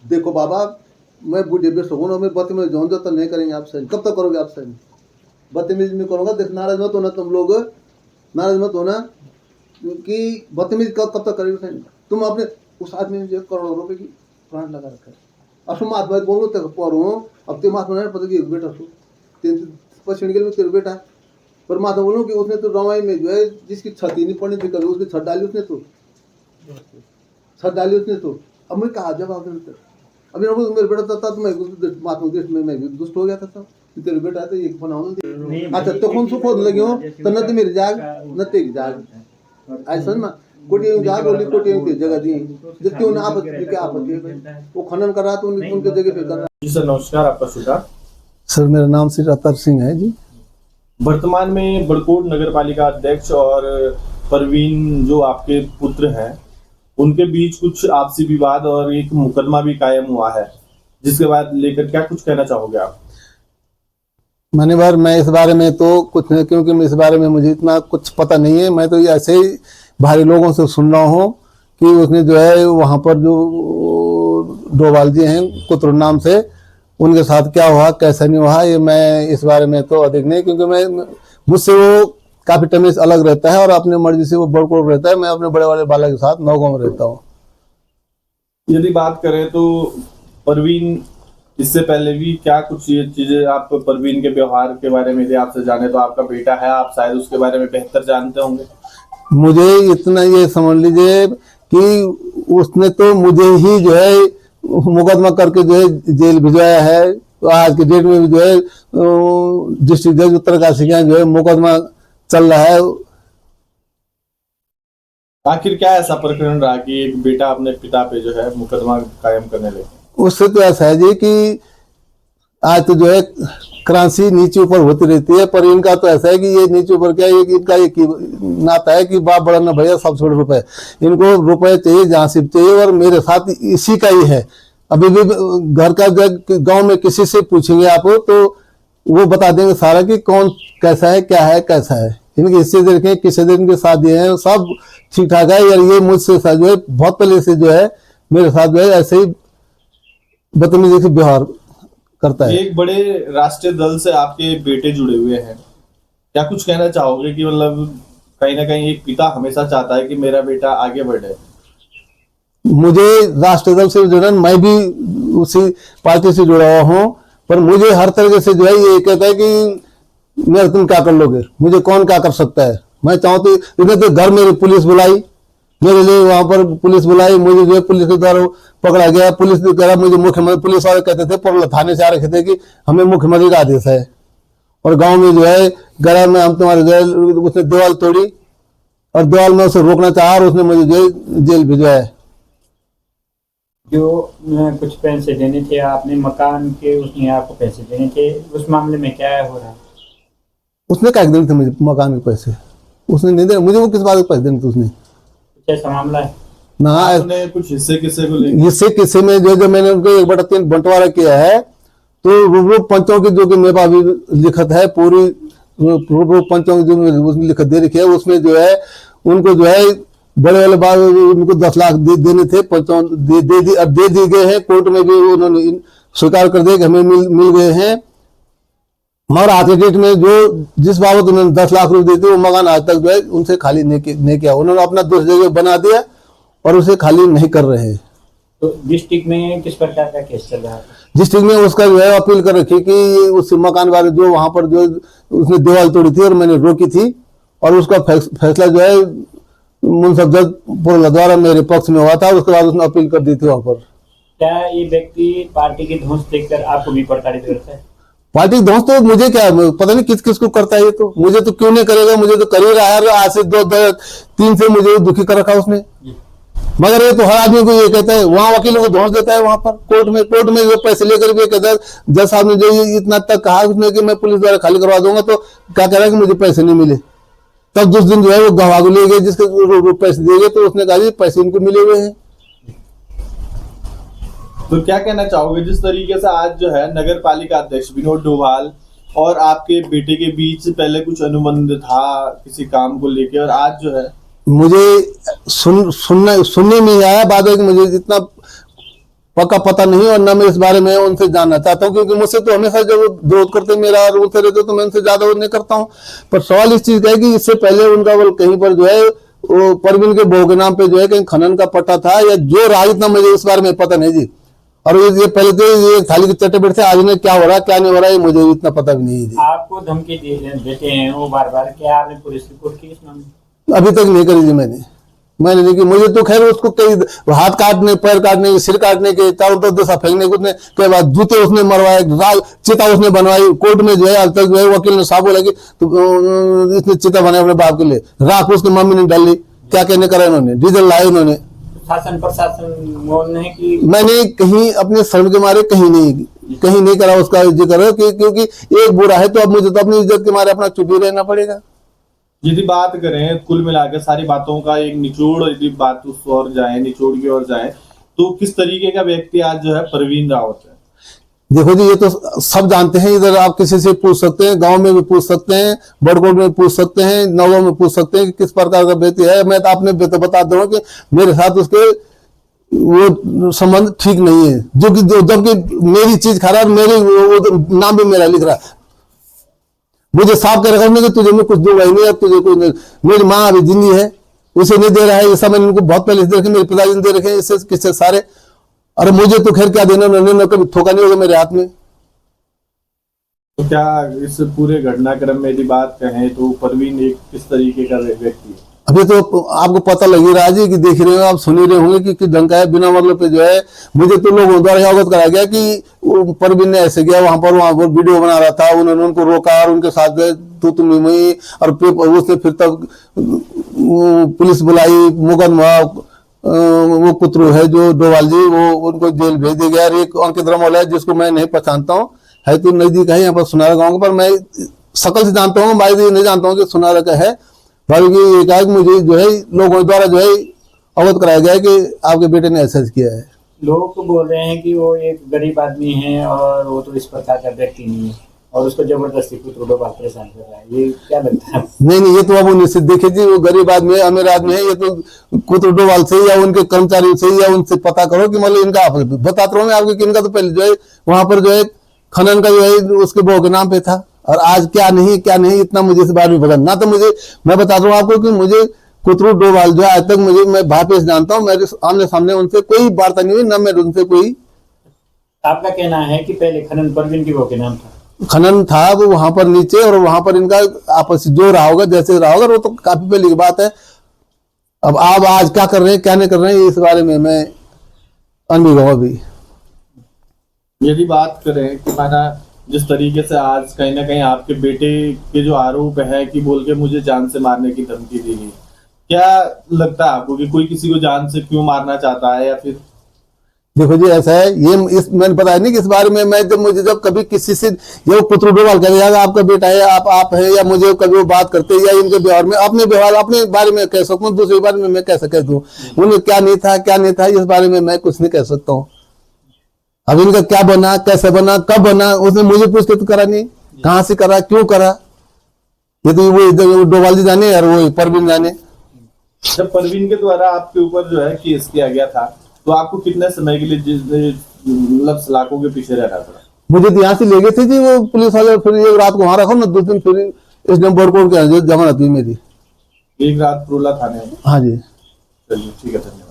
देखो बाबा, मैं बूढ़े बेस हूँ ना, मैं बदतमीज जाऊँ तो नहीं करेंगे आप साइन। कब तक करोगे आप साइन? बदतमीज नहीं करूँगा। देख, नाराज मत होना तुम लोग, नाराज मत होना कि बदतमीज कब तक करेंगे साइन? तुम अपने उस आदमी ने जो करोड़ों रुपए की प्लांट लगा रखा है, अब तुम महात्मा बोलो तक पढ़ो। अब तेरे महात्मा पता कि बेटा सो पश्चिम में तेरे बेटा है, पर महात्मा बोलूँ कि उसने तो रवाई में जो है जिसकी छत ही नहीं पड़नी थी कभी, उसकी छत डाली उसने, तो छत डाली उसने। तो अब मैं कहा जवाब देते अभी मेरे बेटा था तो मैं महात्मा देश में मैं भी दुष्ट हो गया था तब, तेरे बेटा है तो ये बनाऊंगा। अच्छा तो कौन सुख होने लगी हो तो न तो मेरी जाग न तेरी जाग, ऐसा ना कोटी जाग बोली कोटी की जगह दी जितनी उन्हें आपत्ति क्या आपत्ति है, वो खनन कर रहा तो उनके जगह पे करना। जी सर नमस्कार, आपका शुभ। सर मेरा नाम श्री रतर सिंह है जी। वर्तमान में बड़कोट नगर पालिका अध्यक्ष और परवीन जो आपके पुत्र हैं उनके बीच कुछ आपसी विवाद और एक मुकदमा भी कायम हुआ है, जिसके बाद लेकर क्या कुछ कहना चाहोगे आप? मैंने बार मैं इस बारे में तो कुछ नहीं, क्योंकि मैं इस बारे में मुझे इतना कुछ पता नहीं है। मैं तो ऐसे ही भारी लोगों से सुन रहा हूँ कि उसने जो है वहाँ पर जो डोभाल जी हैं कुत्र नाम से, उनके साथ क्या हुआ कैसा नहीं हुआ, ये मैं इस बारे में तो अधिक नहीं, क्योंकि मैं मुझसे वो काफ़ी टाइम से अलग रहता है और अपने मर्जी से वो बड़कोट रहता है। मैं अपने बड़े वाले बाला के साथ नौगांव में रहता हूँ। यदि बात करें तो परवीन इससे पहले भी क्या कुछ ये चीजें आप परवीन के व्यवहार के बारे में यदि आपसे जाने, तो आपका बेटा है, आप शायद उसके बारे में बेहतर जानते होंगे। मुझे इतना ये समझ लीजिए कि उसने तो मुझे ही जो है मुकदमा करके जो है जेल भिजवाया है। तो आज के डेट में भी जो है डिस्ट्रिक्ट जज उत्तरकाशी का जो है मुकदमा चल रहा है। आखिर क्या ऐसा प्रकरण रहा कि एक बेटा अपने पिता पे जो है मुकदमा कायम करने लगे? उससे तो ऐसा है जी कि आज तो जो है क्रांति नीचे ऊपर होती रहती है, पर इनका तो ऐसा है कि ये नीचे ऊपर क्या है, इनका एक नाता है कि बाप बड़ा ना भैया सब छोटे रुपए, इनको रुपए चाहिए जहाँ से चाहिए, और मेरे साथ इसी का ही है। अभी भी घर का गांव में किसी से पूछेंगे आप तो वो बता देंगे सारा कि कौन कैसा है क्या है कैसा है। इनके हिस्से देखें किसी दिन के साथ दिए हैं सब ठीक ठाक है, यार ये मुझसे जो है बहुत पहले से जो है मेरे साथ जो है ऐसे ही बदतमीजी से व्यवहार करता है। एक बड़े राष्ट्रीय दल से आपके बेटे जुड़े हुए हैं, क्या कुछ कहना चाहोगे कि मतलब कहीं ना कहीं एक पिता हमेशा चाहता है कि मेरा बेटा आगे बढ़े? मुझे राष्ट्रीय दल से जुड़ा, मैं भी उसी पार्टी से जुड़ा हुआ हूँ, पर मुझे हर तरीके से जो है ये कहता है कि मेरा तुम क्या कर लोगे, मुझे कौन क्या कर सकता है। मैं चाहूँ तो इन्हें तो घर मेरी पुलिस बुलाई, मेरे लिए वहां पर पुलिस बुलाई, मुझे जो है पुलिस के द्वारा पकड़ा गया। पुलिस ने कहा मुझे मुख्यमंत्री, पुलिस वाले कहते थे पर थाने से आ रखे थे कि हमें मुख्यमंत्री का आदेश है, और गांव में जो है गरा में हम तुम्हारे जो है उसने दीवार तोड़ी और दीवार में उसे रोकना चाहा और उसने मुझे जो है जेल भिजवाया। जो कुछ पैसे देने थे आपने मकान के, उसने आपको पैसे देने थे, उस मामले में क्या हो रहा है? उसने क्या देने थे मुझे मकान के पैसे? उसने नहीं दिया मुझे। वो किस बात के पैसे देने थे उसने? कैसा मामला है ना आपने कुछ हिस्से किस्से को लेकर? हिस्से किस्से में जो मैंने उनको 1/3 बंटवारा किया है, तो रूप पंचों की जो कि मेरे पास लिखत है पूरी, रूप पंचों की जो उसमें लिखत दे रखी है, उसमें जो है उनको जो है बड़े वाले बात उनको 10 लाख देने थे, पंचों दे दिए गए हैं। कोर्ट में भी उन्होंने स्वीकार कर दिया कि हमें मिल गए हैं, मगर आज के डेट में जो जिस बाबत उन्होंने 10 लाख रुपए देते वो मकान आज तक जो है उनसे खाली नहीं किया। उन्होंने अपना दूसरी जगह बना दिया और उसे खाली नहीं कर रहे हैं। तो डिस्ट्रिक्ट में किस प्रकार का केस चल रहा है? डिस्ट्रिक्ट में उसका जो है अपील कर रखी कि उस मकान वाले जो वहां पर जो उसने दीवार तोड़ी थी और मैंने रोकी थी, और उसका फैसला जो है मुंसफ जज पुरला द्वारा मेरे पक्ष में हुआ था। उसके बाद उसने अपील कर दी थी वहां पर। क्या ये व्यक्ति पार्टी की धौंस देखकर आपको भी प्रताड़ित करता है? पार्टी धौंस तो मुझे क्या पता नहीं किस किस को करता है, ये तो मुझे तो क्यों नहीं करेगा, मुझे तो कर ही रहा है। आज से 2-3 से मुझे दुखी कर रखा उसने, मगर ये तो हर आदमी को ये कहता है, वहां वकीलों को धौंस देता है, वहां पर कोर्ट में जो पैसे लेकर भी कहता है। जज साहब ने जो इतना तक कहा उसने कि मैं पुलिस द्वारा खाली करवा दूंगा, तो क्या कह रहा है कि मुझे पैसे नहीं मिले। तब जिस दिन जो है वो गवाह को ले गए जिसके पैसे दिए गए, तो उसने कहा जी पैसे इनको मिले हुए हैं। तो क्या कहना चाहोगे जिस तरीके से आज जो है नगर पालिका अध्यक्ष विनोद डोभाल और आपके बेटे के बीच पहले कुछ अनुबंध था किसी काम को लेकर, और आज जो है मुझे सुनने में आया बाद में, मुझे जितना पक्का पता नहीं, और न मैं इस बारे में उनसे जानना चाहता हूँ, क्योंकि मुझसे तो हमेशा जब विरोध करते मेरा रूल से रहते तो मैं उनसे ज्यादा नहीं करता हूँ। पर सवाल इस चीज का है कि इससे पहले उनका वो कहीं पर जो है वो परवीन के बहू के नाम पे जो है कहीं खनन का पट्टा था या जो रहा, इतना मुझे इस बारे में पता नहीं जी। और ये पहले तो ये थाली के चट्टे बैठे, आज में क्या हो रहा क्या नहीं हो रहा है मुझे इतना पता भी नहीं है जी। आपको धमकी देते हैं वो बार बार, क्या आपने पुलिस रिपोर्ट की इस मामले? अभी तक नहीं करी जी मैंने नहीं की। मुझे तो खैर उसको कई हाथ काटने, पैर काटने, सिर काटने के, चारों तरफ दशा फेंकने के बाद जूते उसने मरवाए, चिता उसने बनवाई। कोर्ट में जो है आज तक जो है वकील ने साहब बोला कि तो इसने चिता बनाई अपने बाप के लिए, राख उसकी मम्मी ने डाली, क्या कहने करा इन्होंने, डीजल लाए इन्होंने। शासन प्रशासन मौन है कि? मैंने कहीं अपने शर्म के मारे कहीं नहीं करा उसका जिक्र, क्योंकि एक बुरा है तो अब मुझे तो अपनी इज्जत के मारे अपना चुप ही रहना पड़ेगा। यदि बात करें कुल मिलाकर सारी बातों का एक निचोड़, यदि बात उस ओर जाए, निचोड़ की ओर जाए, तो किस तरीके का व्यक्ति आज जो है परवीन रावत है? देखो जी, ये तो सब जानते हैं। इधर आप किसी से पूछ सकते हैं, गांव में भी पूछ सकते हैं, बड़कोट में पूछ सकते हैं, नौगांव में पूछ सकते हैं कि किस प्रकार का व्यक्ति है। मैं तो आपने तो बता दूं कि मेरे साथ उसके वो संबंध ठीक नहीं है, जो कि जबकि मेरी चीज खराब, मेरे वो नाम भी मेरा लिख रहा है। मुझे साफ कर रखा कि तुझे मैं कुछ दूंगा ही नहीं, अब तुझे कुछ नहीं। मेरी माँ अभी जिंदी है, उसे नहीं दे रहा है। ये सब मैंने उनको बहुत पहले दे रखे, मेरे पिताजी ने दे रखे, इससे किससे सारे। अरे मुझे तो खैर क्या देना, उन्होंने कभी थोका नहीं होगा मेरे हाथ में। तो क्या इस पूरे घटनाक्रम में यदि बात कहें तो परवीन एक किस तरीके का व्यक्ति है? अभी तो आपको पता लग ही रहा है जी, कि देख रहे हो आप, सुन ही रहे होंगे कि किस ढंग का है। बिना मतलब पे जो है मुझे तो लोगों द्वारा अवगत कराया गया कि परवीन ने ऐसे किया, वहां पर वीडियो बना रहा था, उन्होंने उनको रोका और उनके साथ तुम और उसने फिर तक पुलिस बुलाई, मुकदमा वो कुतरू है जो डोवाल जी, वो उनको जेल भेज दिया गया। एक अंकित रमोल है जिसको मैं नहीं पहचानता हूँ, है तो नजदीक है यहाँ पर सुनारा गाँव पर, मैं शकल से जानता हूँ, मैं नहीं जानता हूँ कि सुनारा का है। बल्कि ये कहा कि मुझे जो है लोगों द्वारा जो है अवगत कराया गया है कि आपके बेटे ने ऐसा किया है। लोग तो बोल रहे हैं कि वो एक गरीब आदमी है और वो तो इस प्रकार का व्यक्ति नहीं है और उसको जबरदस्ती कुछ डोवाल परेशान कर रहा है, ये क्या लगता है? नहीं, ये तो अब उनसे देखे जी, वो गरीब आदमी है, अमीर आदमी है, ये तो कुतुब डोवाल से या उनके कर्मचारियों से या उनसे पता करो कि मतलब इनका बताता हूँ मैं आपको कि इनका तो पहले जो है वहां पर जो है खनन का जो है उसके बहू के नाम पे था, और आज क्या नहीं इतना मुझे इस बारे में पता ना। तो मुझे मैं बता दूं आपको कि मुझे कुतरू डोवाल जो है आज तक मुझे, मैं भापेश जानता हूँ, मेरे आमने सामने उनसे कोई वार्ता नहीं हुई, ना मैं उनसे कोई। आपका कहना है कि पहले खनन परवीन के बहू के नाम था? खनन था वो वहां पर नीचे, और वहां पर इनका आपस जो रहा होगा, जैसे रहा होगा, वो तो काफी पहले की बात है। अब आप आज क्या कर रहे हैं क्या नहीं कर रहे हैं इस बारे में मैं अनुभव। अभी यदि बात करें कि माना जिस तरीके से आज कहीं ना कहीं आपके बेटे के जो आरोप है कि बोल के मुझे जान से मारने की धमकी दी गई, क्या लगता है आपको कि कोई किसी को जान से क्यों मारना चाहता है? या फिर देखो जी, ऐसा है, ये मैंने बताया नहीं कि इस बारे में मैं जब कभी किसी से ये कुतरू डोवाल कह जाएगा आपका बेटा है, आप है, या मुझे कभी वो बात करते या इनके व्यवहार में, अपने व्यवहार अपने बारे में कह सकता हूँ, दूसरे बारे में मैं कैसे कह दूँ? उन्हें क्या नहीं था इस बारे में मैं कुछ नहीं कह सकता हूँ। अब इनका क्या बना, कैसे बना, कब बना, उसने मुझे पूछ के तो करा नहीं, कहाँ से करा, क्यों करा, ये तो वो डोवाल जी जाने और वो परवीन जाने। जब परवीन के द्वारा आपके ऊपर जो है केस किया गया था तो आपको कितने समय के लिए मतलब सलाखों के पीछे रहना पड़ा? मुझे तो यहाँ से ले गए थे जी वो पुलिस वाले, फिर एक रात को वहां रखो ना, 2 दिन फिर इस बड़कोट के जमानत हुई मेरी, एक रात प्रोला थाने में। हाँ जी, चलिए ठीक है, धन्यवाद।